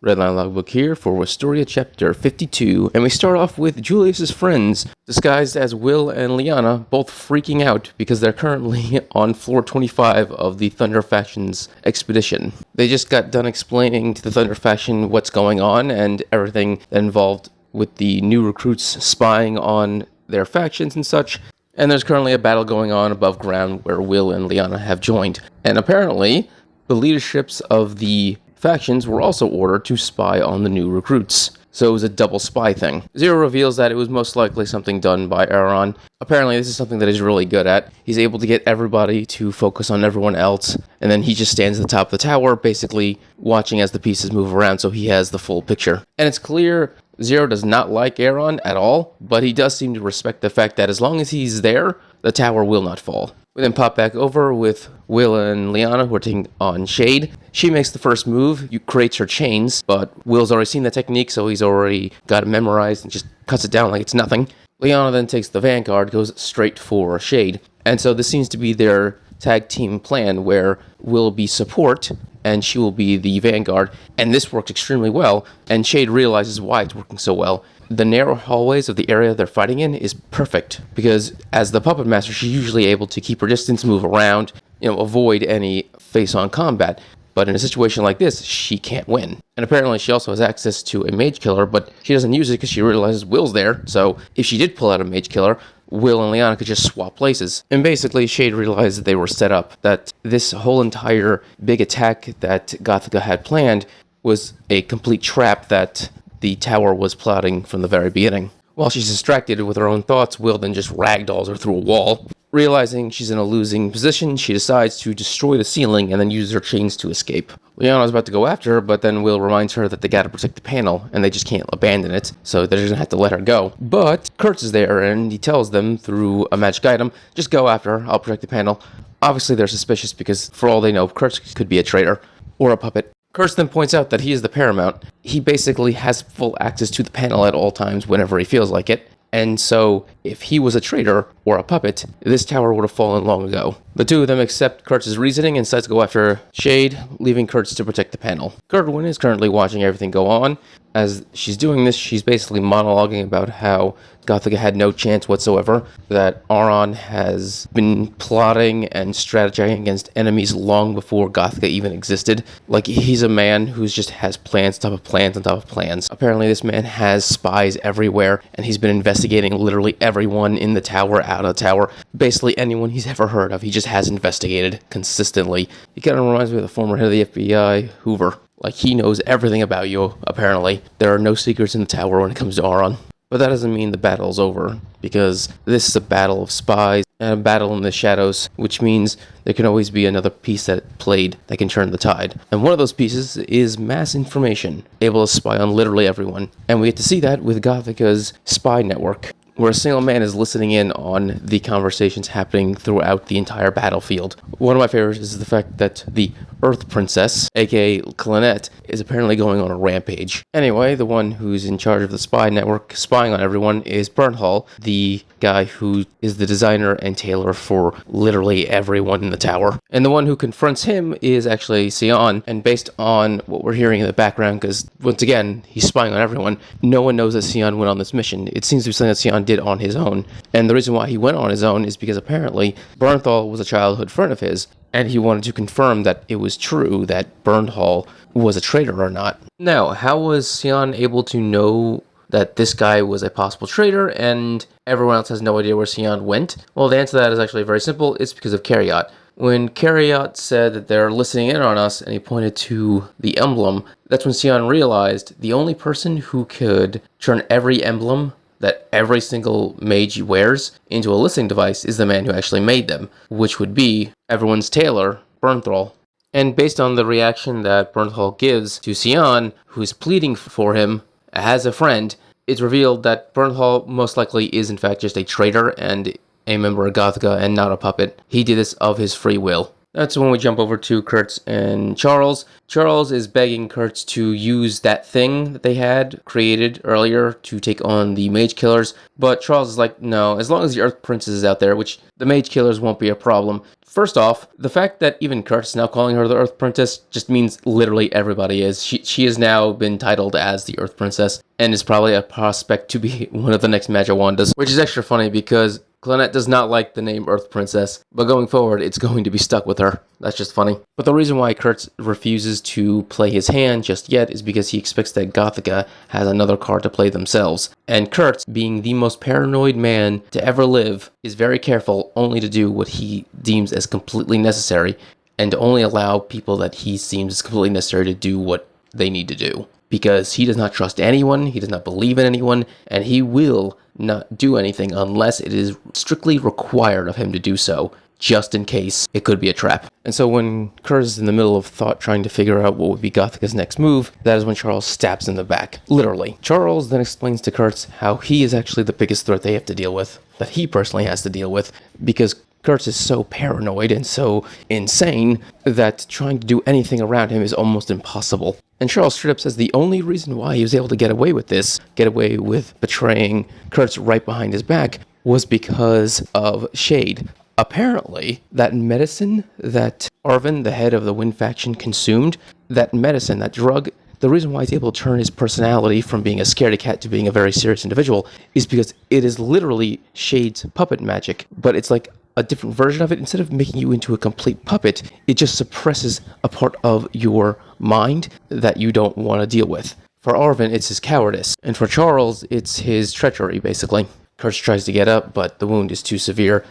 Redline Logbook here for Wistoria Chapter 52, and we start off with Julius's friends, disguised as Will and Liana, both freaking out because they're currently on floor 25 of the Thunder Faction's expedition. They just got done explaining to the Thunder Faction what's going on and everything that involved with the new recruits spying on their factions and such. And there's currently a battle going on above ground where Will and Liana have joined. And apparently, the leaderships of the factions were also ordered to spy on the new recruits. So it was a double spy thing. Zero reveals that it was most likely something done by Aaron. Apparently this is something that he's really good at. He's able to get everybody to focus on everyone else, and then he just stands at the top of the tower, basically watching as the pieces move around so he has the full picture. And it's clear Zero does not like Aaron at all, but he does seem to respect the fact that as long as he's there, the tower will not fall. We then pop back over with Will and Liana, who are taking on Shade. She makes the first move, creates her chains, but Will's already seen the technique, so he's already got it memorized and just cuts it down like it's nothing. Liana then takes the Vanguard, goes straight for Shade. And so this seems to be their tag team plan, where Will be support, and she will be the Vanguard, and this works extremely well, and Shade realizes why it's working so well. The narrow hallways of the area they're fighting in is perfect, because as the Puppet Master, she's usually able to keep her distance, move around, avoid any face-on combat. But in a situation like this, she can't win. And apparently she also has access to a Mage Killer, but she doesn't use it because she realizes Will's there, so if she did pull out a Mage Killer, Will and Liana could just swap places. And basically, Shade realized that they were set up, that this whole entire big attack that Gothica had planned was a complete trap that the tower was plotting from the very beginning. While she's distracted with her own thoughts, Will then just ragdolls her through a wall. Realizing she's in a losing position, she decides to destroy the ceiling and then use her chains to escape. Liana's about to go after her, but then Will reminds her that they gotta protect the panel, and they just can't abandon it, so they're just gonna have to let her go. But Curts is there, and he tells them through a magic item, just go after her, I'll protect the panel. Obviously they're suspicious because, for all they know, Curts could be a traitor, or a puppet. Curts then points out that he is the paramount. He basically has full access to the panel at all times whenever he feels like it. And so, if he was a traitor or a puppet, this tower would have fallen long ago. The two of them accept Kurtz's reasoning and decides to go after Shade, leaving Kurtz to protect the panel. Kerwin is currently watching everything go on. As she's doing this, she's basically monologuing about how Gothica had no chance whatsoever, that Aaron has been plotting and strategizing against enemies long before Gothica even existed. Like, he's a man who just has plans on top of plans on top of plans. Apparently this man has spies everywhere, and he's been investigating literally everyone in the tower, out of the tower. Basically anyone he's ever heard of, he just has investigated consistently. He kind of reminds me of the former head of the FBI, Hoover. Like, he knows everything about you, apparently. There are no secrets in the tower when it comes to Aaron. But that doesn't mean the battle's over, because this is a battle of spies and a battle in the shadows, which means there can always be another piece that played that can turn the tide. And one of those pieces is mass information, able to spy on literally everyone. And we get to see that with Gothica's spy network, where a single man is listening in on the conversations happening throughout the entire battlefield. One of my favorites is the fact that the Earth Princess, aka Clonette, is apparently going on a rampage. Anyway, the one who's in charge of the spy network, spying on everyone, is Bernhal, the guy who is the designer and tailor for literally everyone in the tower. And the one who confronts him is actually Sion, and based on what we're hearing in the background, because once again, he's spying on everyone, no one knows that Sion went on this mission. It seems to be something that Sion did on his own. And the reason why he went on his own is because apparently Bernthal was a childhood friend of his, and he wanted to confirm that it was true that Bernthal was a traitor or not. Now, how was Sion able to know that this guy was a possible traitor and everyone else has no idea where Sion went? Well, the answer to that is actually very simple. It's because of Cariot. When Cariot said that they're listening in on us and he pointed to the emblem, that's when Sion realized the only person who could turn every emblem that every single mage wears into a listening device is the man who actually made them, which would be everyone's tailor, Bernthal. And based on the reaction that Bernthal gives to Sion, who's pleading for him as a friend, it's revealed that Bernthal most likely is in fact just a traitor and a member of Gothica and not a puppet. He did this of his free will. That's when we jump over to Curts and Charles. Charles is begging Curts to use that thing that they had created earlier to take on the Mage Killers, but Charles is like, no, as long as the Earth Princess is out there, which the Mage Killers won't be a problem. First off, the fact that even Curts is now calling her the Earth Princess just means literally everybody is. She has now been titled as the Earth Princess, and is probably a prospect to be one of the next Magiwandas, which is extra funny because Clonette does not like the name Earth Princess, but going forward, it's going to be stuck with her. That's just funny. But the reason why Curts refuses to play his hand just yet is because he expects that Gothica has another card to play themselves. And Curts, being the most paranoid man to ever live, is very careful only to do what he deems as completely necessary, and to only allow people that he seems completely necessary to do what they need to do. Because he does not trust anyone, he does not believe in anyone, and he will not do anything unless it is strictly required of him to do so, just in case it could be a trap. And so when Curtis is in the middle of thought trying to figure out what would be Gothica's next move, that is when Charles stabs in the back. Literally. Charles then explains to Curtis how he is actually the biggest threat they have to deal with, that he personally has to deal with, because Curtis is so paranoid and so insane that trying to do anything around him is almost impossible. And Charles straight up says the only reason why he was able to get away with this, get away with betraying Curtis right behind his back, was because of Shade. Apparently, that medicine that Arvin, the head of the Wind faction, consumed, that medicine, that drug, the reason why he's able to turn his personality from being a scaredy cat to being a very serious individual is because it is literally Shade's puppet magic, but it's like a different version of it. Instead of making you into a complete puppet, it just suppresses a part of your mind that you don't want to deal with. For Arvin, it's his cowardice, and for Charles, it's his treachery, basically. Curtis tries to get up, but the wound is too severe,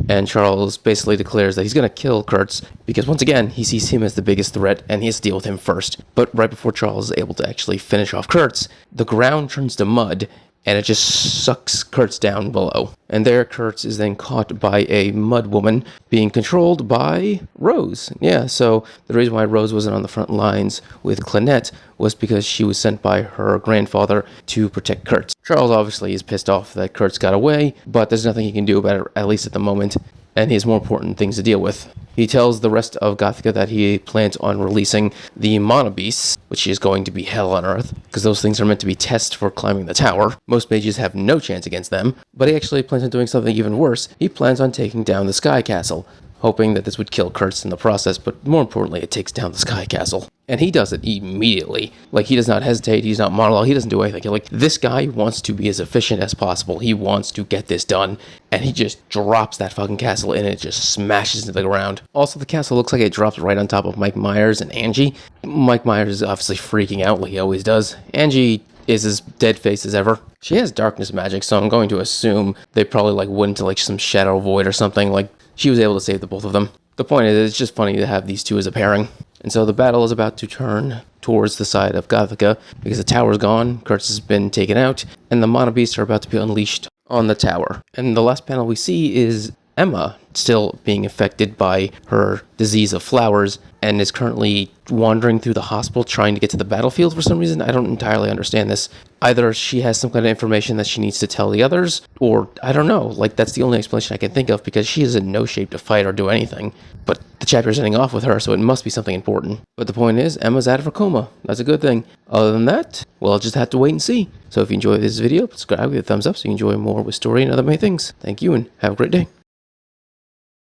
and Charles basically declares that he's going to kill Curtis because, once again, he sees him as the biggest threat, and he has to deal with him first. But right before Charles is able to actually finish off Curtis, the ground turns to mud, and it just sucks Curtis down below. And there, Curtis is then caught by a mud woman being controlled by Rose. Yeah, so the reason why Rose wasn't on the front lines with Clonette was because she was sent by her grandfather to protect Curtis. Charles obviously is pissed off that Curtis got away, but there's nothing he can do about it, at least at the moment, and he has more important things to deal with. He tells the rest of Gothica that he plans on releasing the Monobeasts, which is going to be hell on earth, because those things are meant to be tests for climbing the tower. Most mages have no chance against them, but he actually plans on doing something even worse. He plans on taking down the Sky Castle, hoping that this would kill Curtis in the process, but more importantly, it takes down the Sky Castle. And he does it immediately. Like, he does not hesitate, he's not monologue, he doesn't do anything. Like, this guy wants to be as efficient as possible. He wants to get this done, and he just drops that fucking castle in and it just smashes into the ground. Also, the castle looks like it drops right on top of Mike Myers and Angie. Mike Myers is obviously freaking out like he always does. Angie is as dead-faced as ever. She has darkness magic, so I'm going to assume they probably like went into like some shadow void or something. Like, she was able to save the both of them. The point is, it's just funny to have these two as a pairing. And so the battle is about to turn towards the side of Gothica because the tower's gone, Curtis has been taken out, and the Monobeasts are about to be unleashed on the tower. And the last panel we see is Emma still being affected by her disease of flowers and is currently wandering through the hospital trying to get to the battlefield for some reason. I don't entirely understand this. Either she has some kind of information that she needs to tell the others, or I don't know. Like, that's the only explanation I can think of because she is in no shape to fight or do anything. But the chapter's ending off with her, so it must be something important. But the point is, Emma's out of her coma. That's a good thing. Other than that, well, I'll just have to wait and see. So if you enjoyed this video, subscribe, give it a thumbs up so you enjoy more Wistoria and other many things. Thank you, and have a great day.